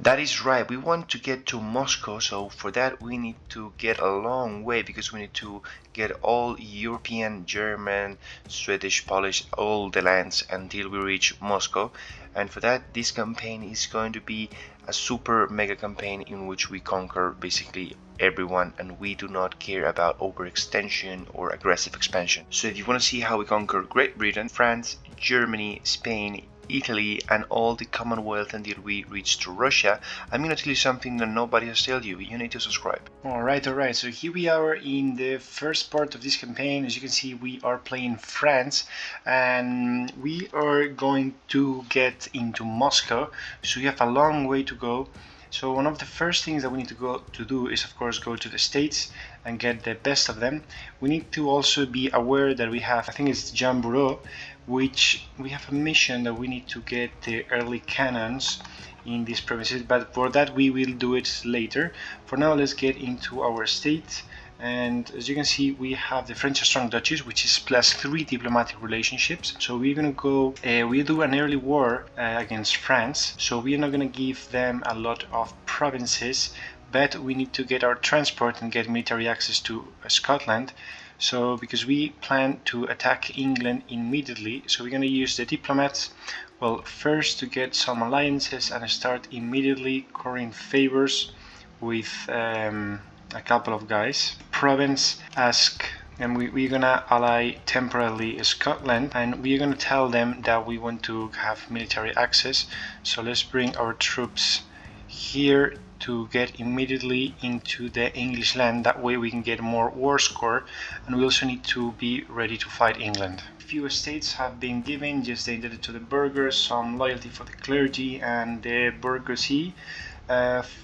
That is right, we want to get to Moscow, so for that we need to get a long way because we need to get all European, German, Swedish, Polish, all the lands until we reach Moscow. And for that, this campaign is going to be a super mega campaign in which we conquer basically everyone, and we do not care about overextension or aggressive expansion. So if you want to see how we conquer Great Britain, France, Germany, Spain, Italy and all the Commonwealth until we reach to Russia, I'm going to tell you something that nobody has told you. You need to subscribe. Alright, so here we are in the first part of this campaign. As you can see, we are playing France and we are going to get into Moscow, so we have a long way to go. So one of the first things that we need to do is of course go to the States and get the best of them. We need to also be aware that we have, I think it's Emperoro, which we have a mission that we need to get the early cannons in these provinces, but for that we will do it later. For now, let's get into our state. And as you can see, we have the French Strong Duchies, which is +3 diplomatic relationships. So we're gonna go, we do an early war against France. So we are not gonna give them a lot of provinces, but we need to get our transport and get military access to Scotland. So because we plan to attack England immediately, so we're gonna use the diplomats, well, first to get some alliances and start immediately currying favors with a couple of guys. Province ask, and we're gonna ally temporarily Scotland, and we're gonna tell them that we want to have military access. So let's bring our troops here to get immediately into the English land. That way we can get more war score, and we also need to be ready to fight England. A few estates have been given, just they did it to the burghers, some loyalty for the clergy and the bourgeoisie.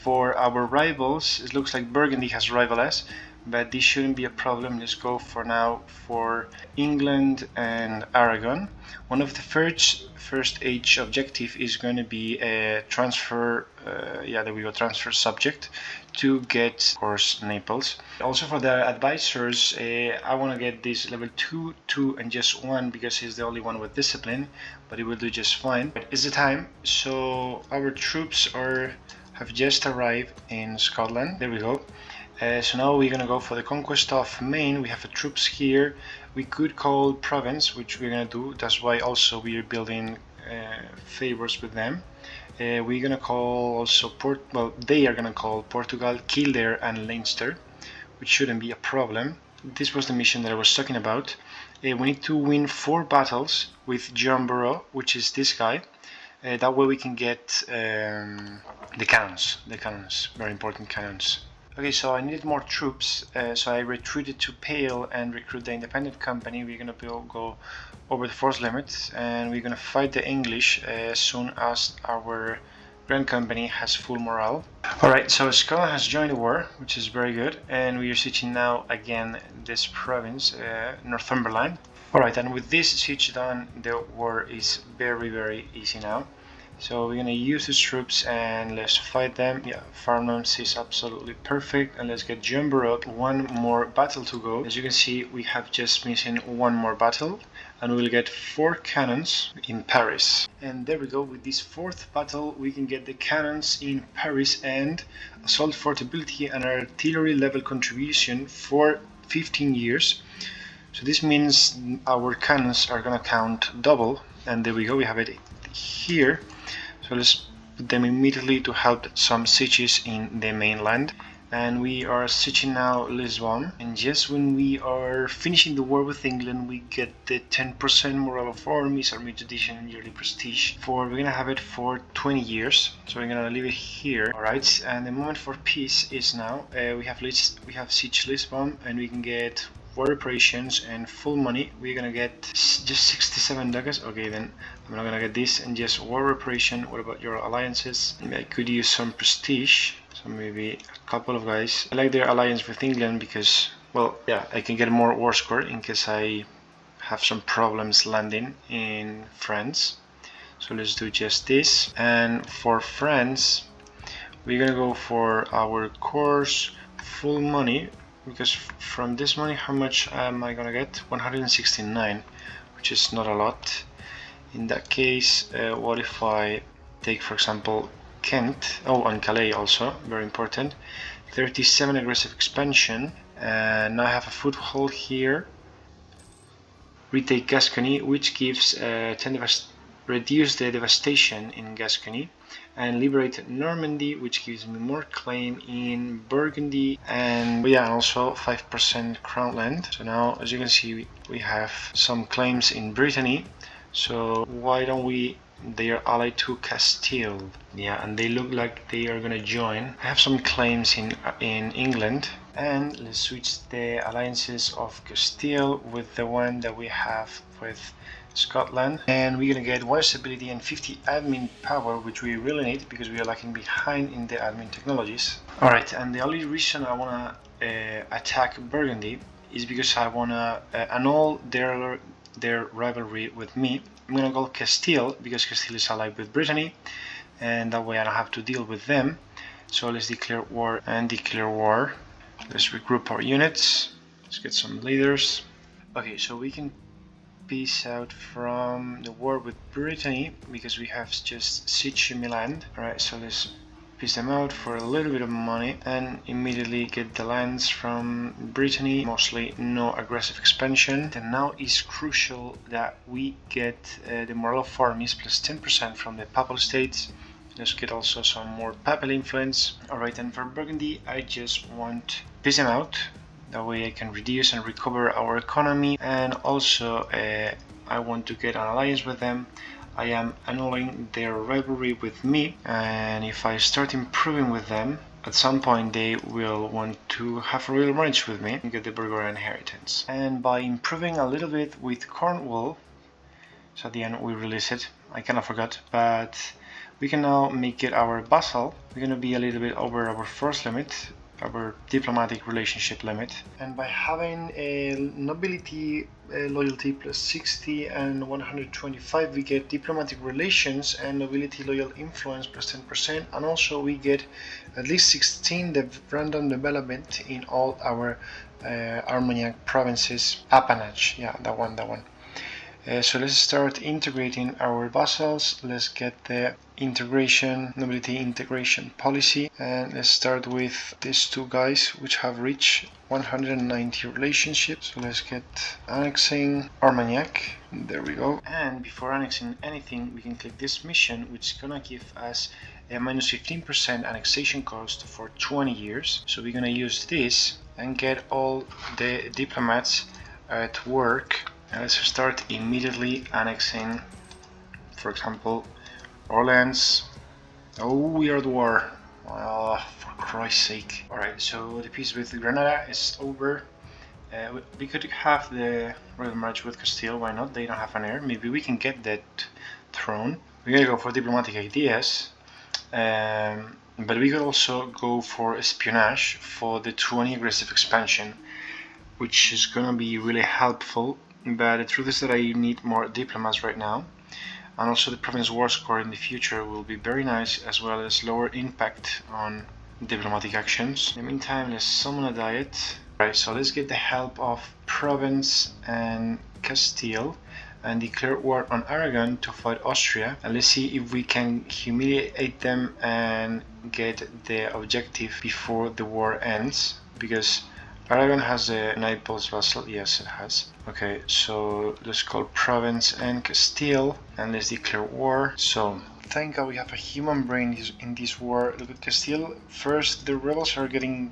For our rivals, it looks like Burgundy has rival us, but this shouldn't be a problem. Let's go for now for England and Aragon. One of the first age objective is going to be a transfer, there we go, transfer subject to get, of course, Naples. Also for the advisors, I want to get this level 2, 2 and just 1 because he's the only one with discipline, but he will do just fine. But it's the time, so our troops have just arrived in Scotland. There we go. So now we're gonna go for the conquest of Maine. We have troops here. We could call province, which we're gonna do. That's why also we're building favors with them. We're gonna call also they are gonna call Portugal, Kildare and Leinster, which shouldn't be a problem. This was the mission that I was talking about. We need to win 4 battles with Emperoro, which is this guy. That way we can get the cannons, very important cannons. Okay, so I needed more troops, so I retreated to Pale and recruit the independent company. We're gonna go over the force limits and we're gonna fight the English as soon as our Grand Company has full morale. Alright, so Scotland has joined the war, which is very good, and we are sieging now again this province, Northumberland. Alright, and with this siege done, the war is very easy now. So we're gonna use these troops and let's fight them. Yeah, Farnhams is absolutely perfect, and let's get Emperoro. 1 more battle to go. As you can see, we have just missing 1 more battle, and we'll get 4 cannons in Paris. And there we go. With this 4th battle, we can get the cannons in Paris and assault fort ability and artillery level contribution for 15 years. So this means our cannons are gonna count double, and there we go. We have it here. So let's put them immediately to help some sieges in the mainland. And we are sieging now Lisbon. And just when we are finishing the war with England, we get the 10% morale of armies, army tradition, and yearly prestige. We're gonna have it for 20 years. So we're gonna leave it here. Alright, and the moment for peace is now. We have sieged Lisbon, and we can get war reparations and full money. We're gonna get just 67 ducats. Okay, then I'm not gonna get this and just war reparation. What about your alliances? Maybe I could use some prestige, so maybe a couple of guys. I like their alliance with England because, well, yeah, I can get more war score in case I have some problems landing in France. So let's do just this. And for France, we're gonna go for our course full money, because from this money, how much am I gonna get? 169, which is not a lot. In that case, what if I take, for example, Kent. Oh, and Calais also, very important. 37 aggressive expansion, and now I have a foothold here. Retake Gascony, which gives reduce the devastation in Gascony, and liberate Normandy, which gives me more claim in Burgundy, and yeah, also 5% crown land. So now, as you can see, we have some claims in Brittany. So why don't we? They are allied to Castile. Yeah, and they look like they are gonna join. I have some claims in England. And let's switch the alliances of Castile with the one that we have with Scotland. And we're gonna get 1 stability and 50 admin power, which we really need because we are lagging behind in the admin technologies. Alright, and the only reason I wanna attack Burgundy is because I wanna annul their rivalry with me. I'm gonna go Castile because Castile is allied with Brittany, and that way I don't have to deal with them. So let's declare war and declare war. Let's regroup our units. Let's get some leaders. Okay, so we can peace out from the war with Brittany because we have just sieged Milan. Alright, so let's peace them out for a little bit of money and immediately get the lands from Brittany, mostly no aggressive expansion. And now is crucial that we get the moral of armies plus 10% from the Papal States. Let's get also some more papal influence. Alright, and for Burgundy, I just want to peace them out. That way I can reduce and recover our economy, and also I want to get an alliance with them. I am annulling their rivalry with me, and if I start improving with them, at some point they will want to have a real marriage with me and get the Burgundian inheritance. And by improving a little bit with Cornwall, so at the end we release it, I kind of forgot, but we can now make it our vassal. We're going to be a little bit over our force limit, our diplomatic relationship limit, and by having a nobility loyalty plus 60 and 125, we get diplomatic relations and nobility loyal influence plus 10%, and also we get at least 16 random development in all our Armagnac provinces. Appanage, yeah, that one. So let's start integrating our vassals. Let's get the nobility integration policy, and let's start with these two guys which have reached 190 relationships. So let's get annexing Armagnac. There we go. And before annexing anything, we can click this mission, which is gonna give us a minus 15% annexation cost for 20 years. So we're gonna use this and get all the diplomats at work. And let's start immediately annexing, for example, Orleans. Oh, we are at war. Oh, for Christ's sake. Alright, so the peace with Granada is over. We could have the royal marriage with Castile, why not? They don't have an heir. Maybe we can get that throne. We're gonna go for diplomatic ideas. But we could also go for espionage for the 20 aggressive expansion, which is gonna be really helpful. But the truth is that I need more diplomats right now, and also the province war score in the future will be very nice, as well as lower impact on diplomatic actions. In the meantime, let's summon a diet. Right, so let's get the help of Provence and Castile and declare war on Aragon to fight Austria, and let's see if we can humiliate them and get the objective before the war ends, because Aragon has a Naples vassal. Yes, it has. Okay, so let's call Provence and Castile and let's declare war. So thank God we have a human brain in this war. Look at Castile. First, the rebels are getting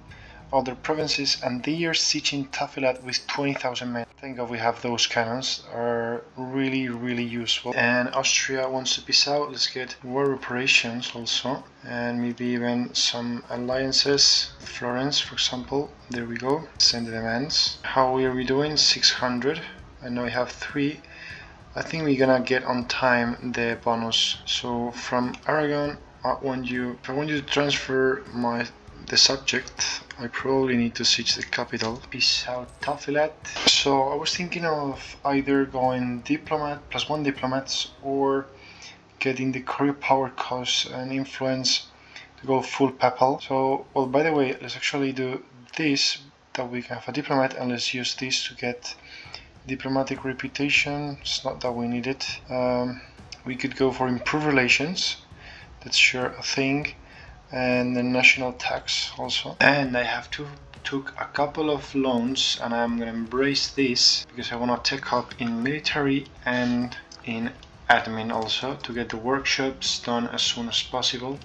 other provinces and they are sieging Tafilat with 20,000 men. Thank God we have those cannons, are really useful. And Austria wants to peace out. Let's get war reparations also, and maybe even some alliances. Florence, for example. There we go. Send the demands. How are we doing? 600. I know I have 3. I think we're gonna get on time the bonus. So from Aragon, if I want you to transfer the subject, I probably need to siege the capital. Peace out Tafilat. So I was thinking of either going diplomat plus 1 diplomats, or getting the career power cost and influence to go full papal. So, well, by the way, let's actually do this, that we can have a diplomat, and let's use this to get diplomatic reputation. It's not that we need it. We could go for improved relations. That's sure a thing. And the national tax also. And I have took a couple of loans, and I'm gonna embrace this because I wanna take up in military and in admin also to get the workshops done as soon as possible.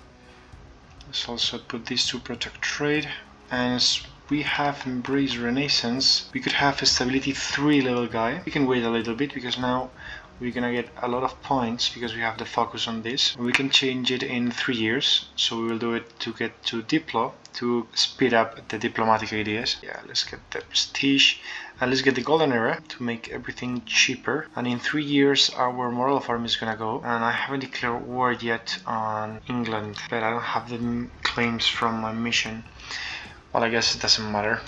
Let's also put this to protect trade. And as we have embraced Renaissance, we could have a stability 3 level guy. We can wait a little bit because now we're gonna get a lot of points because we have the focus on this. We can change it in 3 years, so we will do it to get to Diplo to speed up the diplomatic ideas. Yeah, let's get the prestige and let's get the golden era to make everything cheaper. And in 3 years our moral farm is gonna go, and I haven't declared war yet on England, but I don't have the claims from my mission. Well, I guess it doesn't matter.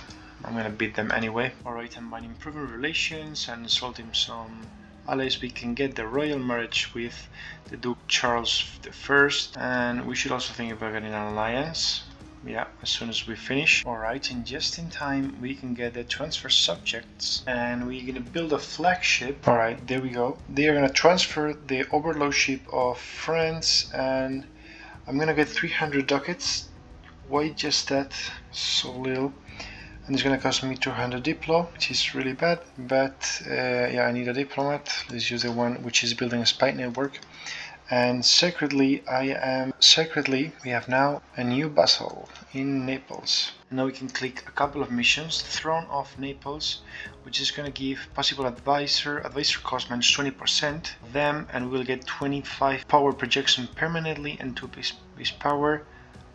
I'm gonna beat them anyway. Alright, and by improving relations and insulting some allies, we can get the royal marriage with the Duke Charles I, and we should also think about getting an alliance. Yeah, as soon as we finish. Alright, and just in time we can get the transfer subjects, and we're gonna build a flagship. Alright, there we go. They are gonna transfer the overlordship of France, and I'm gonna get 300 ducats. Why just that? So little. And it's gonna cost me 200 diplo, which is really bad, but yeah, I need a diplomat. Let's use the one which is building a spy network. And secretly, we have now a new vassal in Naples. Now we can click a couple of missions. Throne of Naples, which is gonna give possible advisor cost minus 20% them, and we'll get 25 power projection permanently and 2 peace power,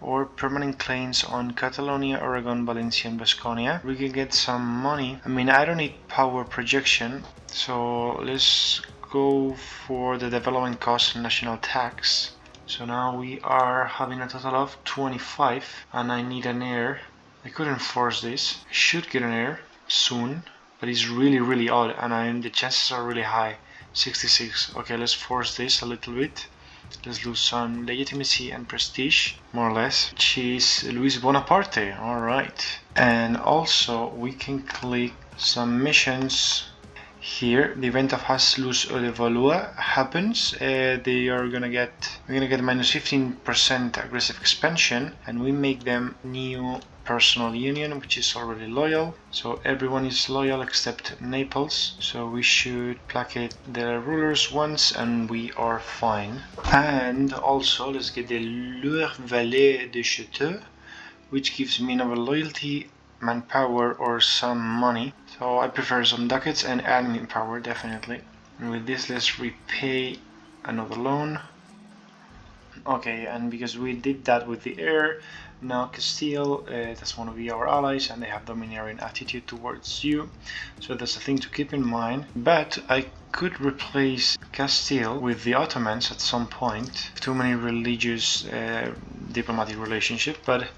or permanent claims on Catalonia, Aragon, Valencia and Vasconia. We can get some money. I mean, I don't need power projection, so let's go for the development cost and national tax. So now we are having a total of 25, and I need an heir. I could enforce this. I should get an heir soon, but it's really odd, and the chances are really high. 66. Okay, let's force this a little bit. Let's lose some legitimacy and prestige, more or less, which is Louis Bonaparte. Alright. And also we can click some missions here. The event of Haslus de Valois happens. We're gonna get minus 15% aggressive expansion, and we make them new personal union, which is already loyal. So everyone is loyal except Naples. So we should placate the rulers once and we are fine. And also let's get the Leur Valet de Château, which gives me another loyalty, manpower or some money. So I prefer some ducats and admin power, definitely. And with this, let's repay another loan. Okay, and because we did that with the heir, now Castile, that's one of our allies, and they have domineering attitude towards you, so that's a thing to keep in mind. But I could replace Castile with the Ottomans at some point. Too many religious diplomatic relationship, but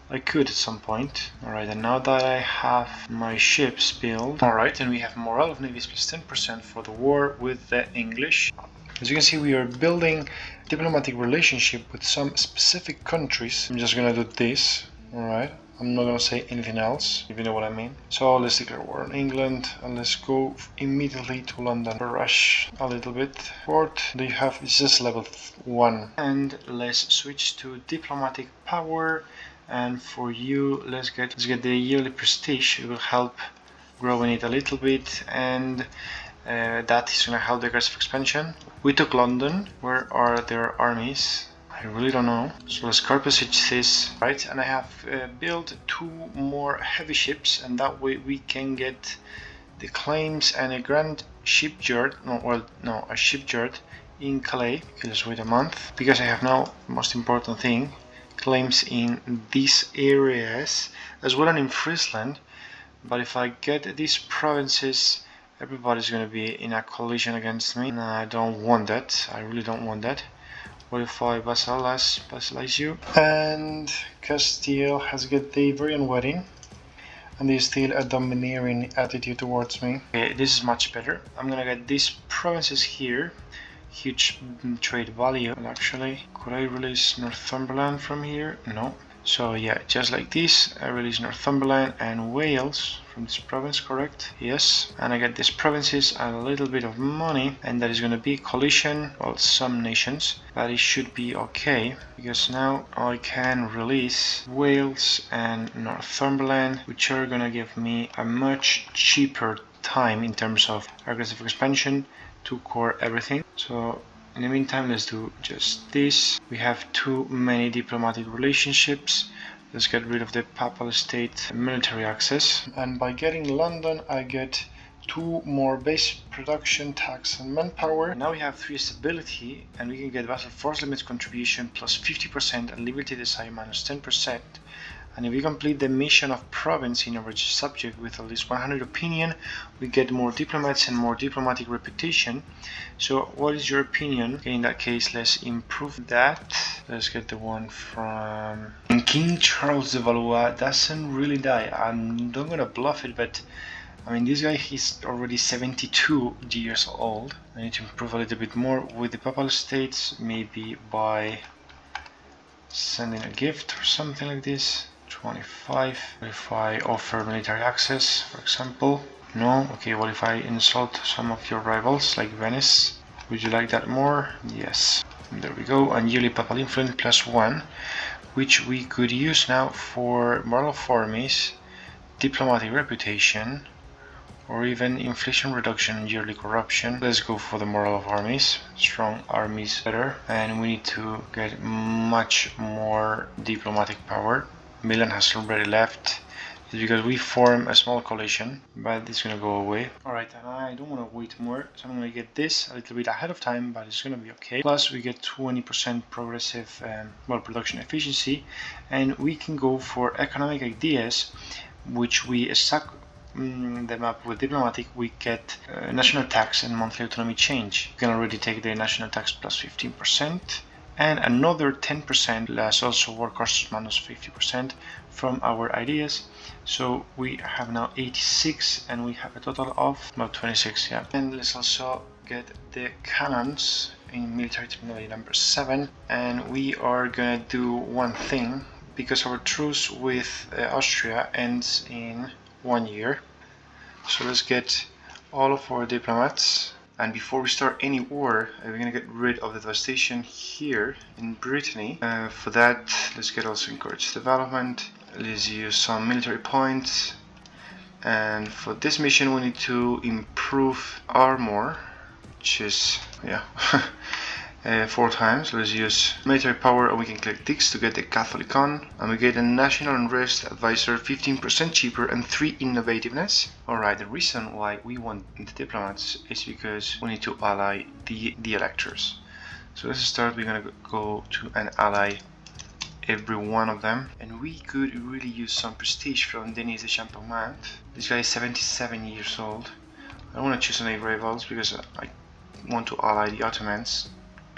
I could at some point. Alright, and now that I have my ships built, alright, and we have morale of navies plus 10% for the war with the English. As you can see, we are building diplomatic relationship with some specific countries. I'm just gonna do this, alright? I'm not gonna say anything else, if you know what I mean. So let's declare war on England, and let's go immediately to London. Rush a little bit. Port, do you have, it's just level 1. And let's switch to diplomatic power, and for you, let's get the yearly prestige. It will help growing it a little bit, and that is going to help the aggressive expansion. We took London. Where are their armies? I really don't know. So let's carpet siege this, right? And I have built 2 more heavy ships, and that way we can get the claims and a grand shipyard. A shipyard in Calais. Okay, let's wait a month, because I have now, most important thing, claims in these areas as well, and in Friesland. But if I get these provinces, everybody's gonna be in a collision against me, and I don't want that. I really don't want that. What if I vassalize you? And Castile has got the Iberian wedding, and there's still a domineering attitude towards me. Okay, this is much better. I'm gonna get these provinces here. Huge trade value. And actually, could I release Northumberland from here? No. So yeah, just like this, I release Northumberland and Wales from this province, correct? Yes. And I get these provinces a little bit of money, and that is going to be coalition, well, some nations, but it should be okay, because now I can release Wales and Northumberland, which are going to give me a much cheaper time in terms of aggressive expansion to core everything. So in the meantime, let's do just this. We have too many diplomatic relationships. Let's get rid of the Papal State military access. And by getting London, I get 2 more base production, tax and manpower. Now we have 3 stability, and we can get vassal force limits contribution plus 50% and liberty desire minus 10%. And if we complete the mission of province in a subject with at least 100 opinion, we get more diplomats and more diplomatic reputation. So what is your opinion? Okay, in that case, let's improve that. Let's get the one from King Charles de Valois. Doesn't really die. I'm not gonna bluff it, but I mean, this guy, he's already 72 years old. I need to improve a little bit more with the Papal States, maybe by sending a gift or something like this. 25. If I offer military access, for example. No. Okay, well, if I insult some of your rivals like Venice, would you like that more? Yes. There we go. And yearly papal influence +1, which we could use now for moral of armies, diplomatic reputation, or even inflation reduction and yearly corruption. Let's go for the moral of armies. Strong armies better. And we need to get much more diplomatic power. Milan has already left. It's because we form a small coalition, but it's gonna go away. Alright, and I don't want to wait more, so I'm gonna get this a little bit ahead of time, but it's gonna be okay. Plus we get 20% progressive production efficiency, and we can go for economic ideas, which we stack them up with diplomatic. We get national tax and monthly autonomy change. You can already take the national tax plus 15%. And another 10% plus also war costs minus 50% from our ideas. So we have now 86, and we have a total of about 26, yeah. And let's also get the cannons in military technology number 7. And we are gonna do one thing, because our truce with Austria ends in 1 year. So let's get all of our diplomats. And before we start any war, we're gonna get rid of the devastation here in Britannia. For that, let's get also encourage development. Let's use some military points. And for this mission, we need to improve armor, which is, yeah, 4 times. Let's use military power, and we can click Dix to get the Catholicon. And we get a national unrest advisor 15% cheaper and 3 innovativeness. Alright, the reason why we want the diplomats is because we need to ally the electors. So let's start. We're gonna go to and ally every one of them, and we could really use some prestige from Denis de Champagnat. This guy is 77 years old. I don't want to choose any rivals because I want to ally the Ottomans.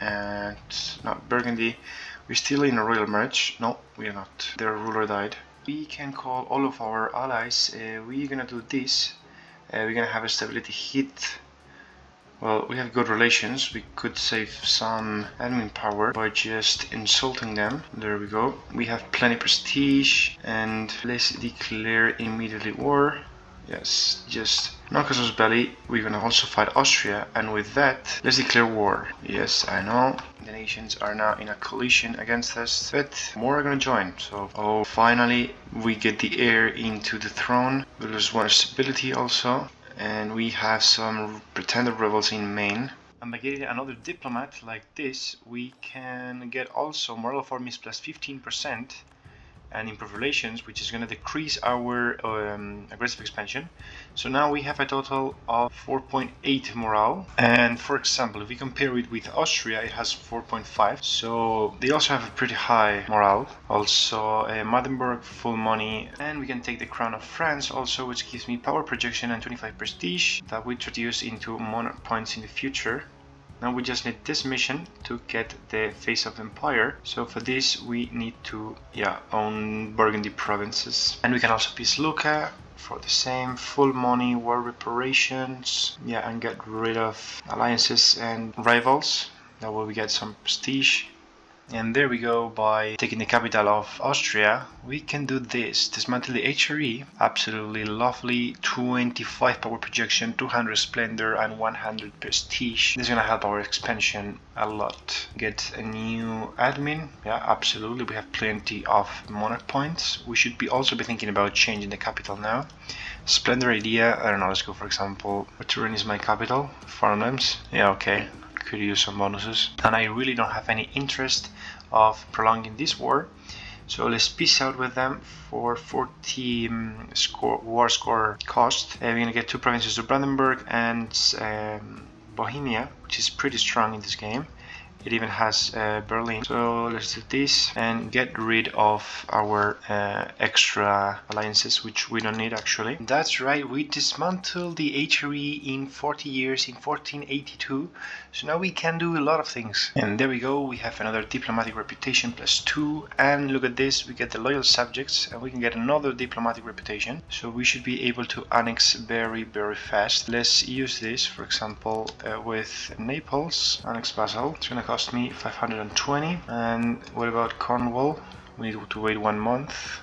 And not Burgundy. We're still in a royal marriage. No, we are not. Their ruler died. We can call all of our allies. We're gonna do this. We're gonna have a stability hit. Well, we have good relations. We could save some admin power by just insulting them. There we go. We have plenty prestige, and let's declare immediately war. Yes, just knock us belly. We're gonna also fight Austria, and with that, let's declare war. Yes, I know the nations are now in a coalition against us, but more are gonna join. So, finally, we get the heir into the throne. There's one stability also, and we have some pretender rebels in Maine. And by getting another diplomat like this, we can get also moral of armies plus 15%. And improve relations, which is going to decrease our aggressive expansion. So now we have a total of 4.8 morale. And for example, if we compare it with Austria, it has 4.5. So they also have a pretty high morale. Also Magdeburg, full money. And we can take the crown of France also, which gives me power projection and 25 prestige that we introduce into monarch points in the future. Now we just need this mission to get the face of the empire. So for this we need to own Burgundy provinces. And we can also peace Lucca for the same, full money, war reparations, and get rid of alliances and rivals. That way we get some prestige. And there we go, by taking the capital of Austria, we can do this. Dismantle the HRE, absolutely lovely, 25 power projection, 200 splendor and 100 prestige. This is gonna help our expansion a lot. Get a new admin, yeah, absolutely, we have plenty of monarch points. We should also be thinking about changing the capital now. Splendor idea, I don't know, let's go for example, what terrain is my capital? Farmlands, yeah, okay. Could use some bonuses, and I really don't have any interest of prolonging this war, so let's peace out with them for 40 war score cost. We're gonna get 2 provinces to Brandenburg and Bohemia, which is pretty strong in this game. It even has Berlin. So let's do this and get rid of our extra alliances, which we don't need actually. That's right, we dismantled the HRE in 40 years in 1482. So now we can do a lot of things. And there we go, we have another diplomatic reputation +2. And look at this, we get the loyal subjects and we can get another diplomatic reputation. So we should be able to annex very, very fast. Let's use this, for example, with Naples, annex vassal. It's gonna cost me 520. And what about Cornwall? We need to wait 1 month.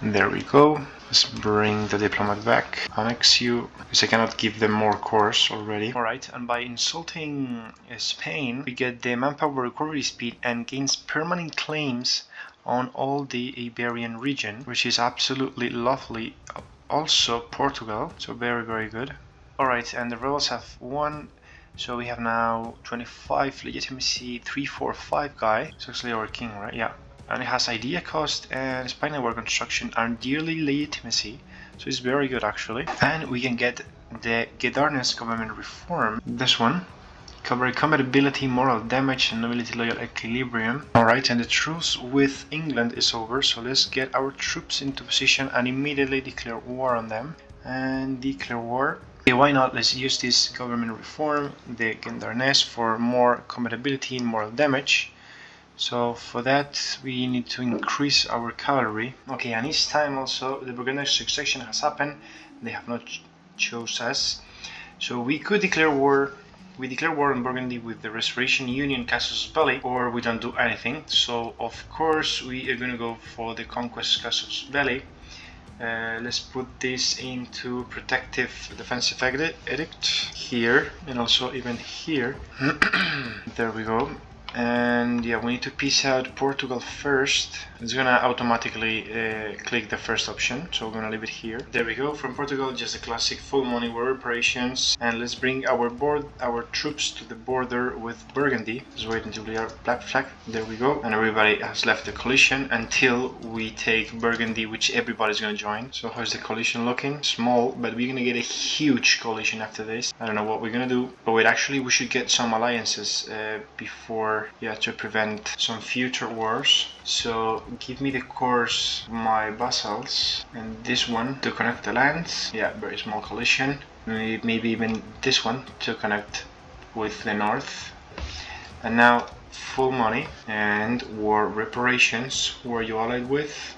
There we go. Let's bring the diplomat back. Annex you, because I cannot give them more cores already. Alright, and by insulting Spain, we get the manpower recovery speed and gains permanent claims on all the Iberian region, which is absolutely lovely. Also Portugal, so very, very good. Alright, and the rebels have won. So we have now 25 legitimacy, 345 guy. It's actually our king, right? Yeah. And it has idea cost and spinal war construction and yearly legitimacy. So it's very good actually. And we can get the Gedarnes government reform. This one. Cover combat ability, moral damage, and nobility loyal equilibrium. Alright, and the truce with England is over. So let's get our troops into position and immediately declare war on them. And declare war. Okay, why not? Let's use this government reform, the Gendarmes, for more combat ability and moral damage. So for that we need to increase our cavalry. Okay, and each time also the Burgundy succession has happened. They have not chose us. So we could declare war. We declare war on Burgundy with the Restoration Union Casus Belli, or we don't do anything. So of course we are going to go for the Conquest Casus Belli. Let's put this into protective defensive edict here, and also even here. There we go. And yeah, we need to peace out Portugal first. It's gonna automatically click the first option, so we're gonna leave it here. There we go. From Portugal, just the classic full money war operations. And let's bring our troops to the border with Burgundy. Let's wait until we are black flag. There we go. And everybody has left the coalition until we take Burgundy, which everybody's gonna join. So how's the coalition looking? Small, but we're gonna get a huge coalition after this. I don't know what we're gonna do. But wait, actually we should get some alliances before, yeah, to prevent some future wars. So give me the cores, my vassals, and this one to connect the lands. Yeah, very small coalition. Maybe even this one to connect with the north. And now full money and war reparations. Who are you allied with?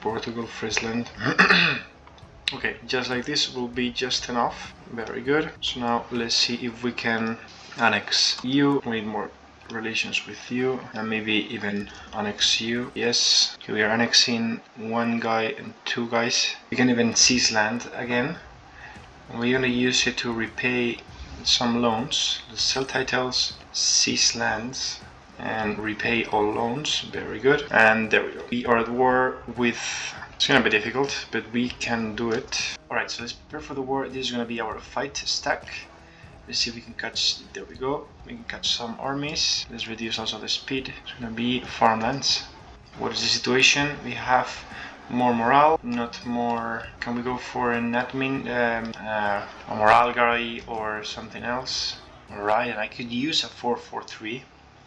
Portugal, Friesland. Okay, just like this will be just enough. Very good. So now let's see if we can annex you. We need more relations with you, and maybe even annex you. Yes, okay, we are annexing 1 guy and 2 guys. We can even seize land again. We're gonna use it to repay some loans. Let's sell titles, seize lands, and repay all loans. Very good. And there we go. We are at war with... It's gonna be difficult, but we can do it. Alright, so let's prepare for the war. This is gonna be our fight stack. Let's see if we can catch, there we go, we can catch some armies. Let's reduce also the speed. It's gonna be farmlands. What is the situation? We have more morale, not more. Can we go for an admin, a morale guy or something else? Alright, and I could use a 443.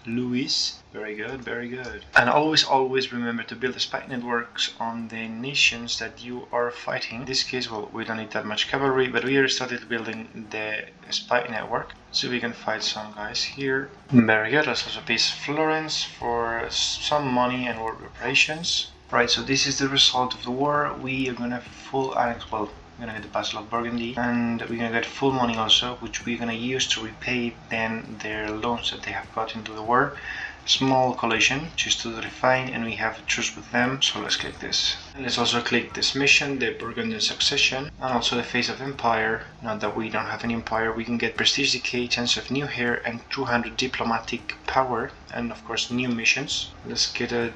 Louis, very good, very good. And always remember to build the spy networks on the nations that you are fighting. In this case, well, we don't need that much cavalry, but we already started building the spy network, so we can fight some guys here. Very good. Let's also pay Florence for some money and war reparations. Right, so this is the result of the war. We are gonna full annex, well, we're gonna get the Battle of Burgundy, and we're gonna get full money also, which we're gonna use to repay then their loans that they have got into the war. small coalition, which is totally fine, and we have a truce with them, so let's click this. And let's also click this mission, the Burgundy succession, and also the phase of empire. Now that we don't have an empire, we can get prestige decay, chance of new hair, and 200 diplomatic power, and of course new missions. Let's get a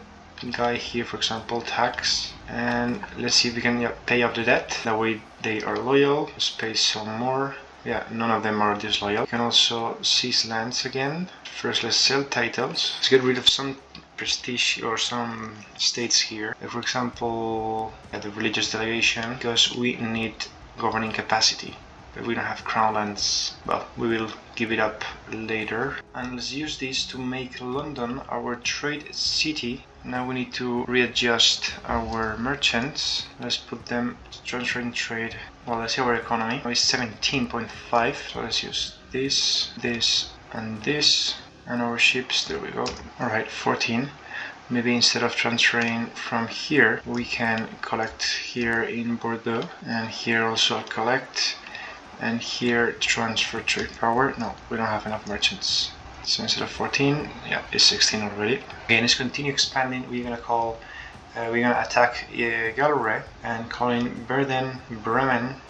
guy here, for example, tax, and let's see if we can pay off the debt. That way they are loyal. Let's pay some more. Yeah, none of them are disloyal. You can also seize lands again. First, let's sell titles. Let's get rid of some prestige or some states here. For example, the religious delegation, because we need governing capacity. If we don't have crown lands, well, we will give it up later. And let's use this to make London our trade city. Now we need to readjust our merchants. Let's put them transferring trade. Well, let's see our economy. Now it's 17.5. So let's use this, this, and this. And our ships, there we go. Alright, 14. Maybe instead of transferring from here, we can collect here in Bordeaux. And here also collect. And here transfer trade power. No, we don't have enough merchants. So instead of 14, yeah, it's 16 already. Okay, let's continue expanding. We're gonna attack Galway and call in Bremen.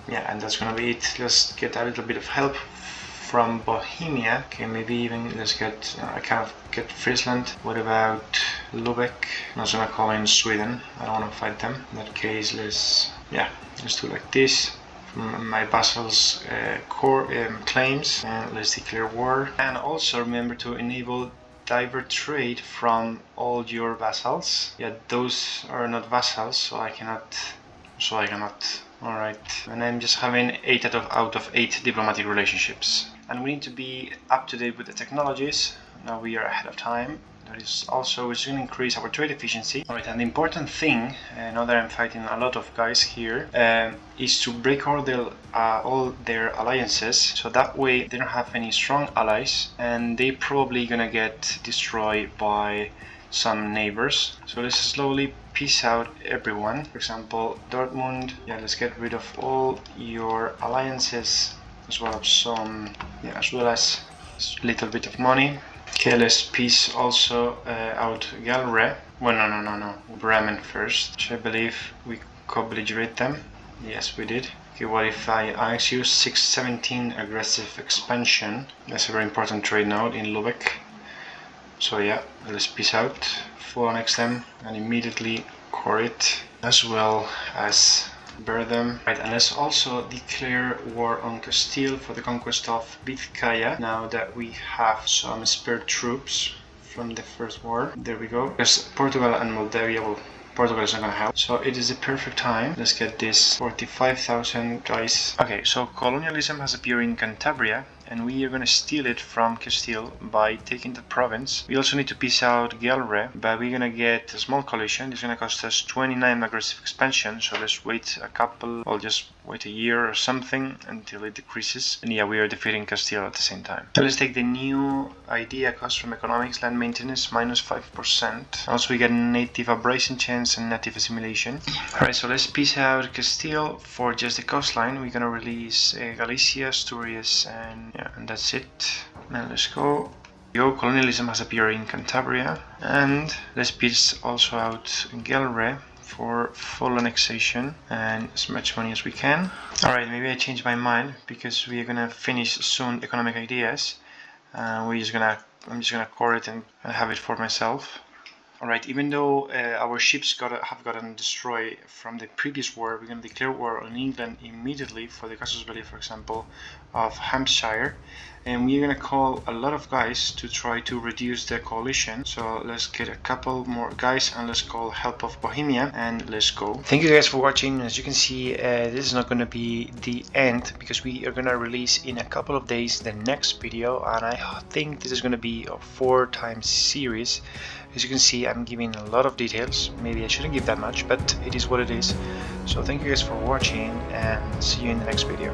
Yeah, and that's gonna be it. Let's get a little bit of help from Bohemia. Okay, maybe even let's get I kind of get Friesland. What about Lubeck? I'm not gonna call in Sweden. I don't want to fight them. In that case, let's do like this. My vassals claims, and let's declare war. And also remember to enable divert trade from all your vassals. Yeah, those are not vassals, so I cannot. Alright, and I'm just having 8 out of 8 diplomatic relationships. And we need to be up to date with the technologies. Now we are ahead of time. That is also, which is going to increase our trade efficiency. Alright, and the important thing, now that I'm fighting a lot of guys here, is to break all their alliances, so that way they don't have any strong allies, and they probably gonna get destroyed by some neighbors. So let's slowly piece out everyone. For example, Dortmund. Yeah, let's get rid of all your alliances, as well as as well as a little bit of money. Okay, let's piece also out Galway. Well, no. Bremen first, which I believe we co-belligerate them. Yes, we did. Okay, what if I annex you? 617 aggressive expansion. That's a very important trade node in Lubeck. So yeah, let's piece out, full annex them, and immediately core it, as well as bear them. Right, and let's also declare war on Castile for the conquest of Britannia, now that we have some spare troops from the first war. There we go. Because Portugal and Moldavia, well, Portugal is not gonna help, so it is the perfect time. Let's get this 45,000 guys. Okay, so colonialism has appeared in Cantabria, and we are going to steal it from Castile by taking the province. We also need to piece out Galway, but we're going to get a small coalition. It's going to cost us 29 aggressive expansion, so let's wait just wait a year or something until it decreases. And yeah, we are defeating Castile at the same time. So let's take the new idea cost from economics, land maintenance, -5%. Also we get native abrasion chance and native assimilation. Alright, so let's piece out Castile for just the coastline. We're going to release Galicia, Asturias, and that's it. Now let's go. Colonialism has appeared in Cantabria, and let's piece also out Galway for full annexation and as much money as we can. Alright, maybe I changed my mind because we are gonna finish soon economic ideas. I'm just gonna core it and have it for myself. Alright, even though our ships have gotten destroyed from the previous war, we're going to declare war on England immediately for the casus belli, for example, of Hampshire. And we're going to call a lot of guys to try to reduce the coalition. So let's get a couple more guys and let's call help of Bohemia and let's go. Thank you guys for watching. As you can see, this is not going to be the end because we are going to release in a couple of days the next video, and I think this is going to be a 4-time series. As you can see, I'm giving a lot of details. Maybe I shouldn't give that much, but it is what it is. So thank you guys for watching and see you in the next video.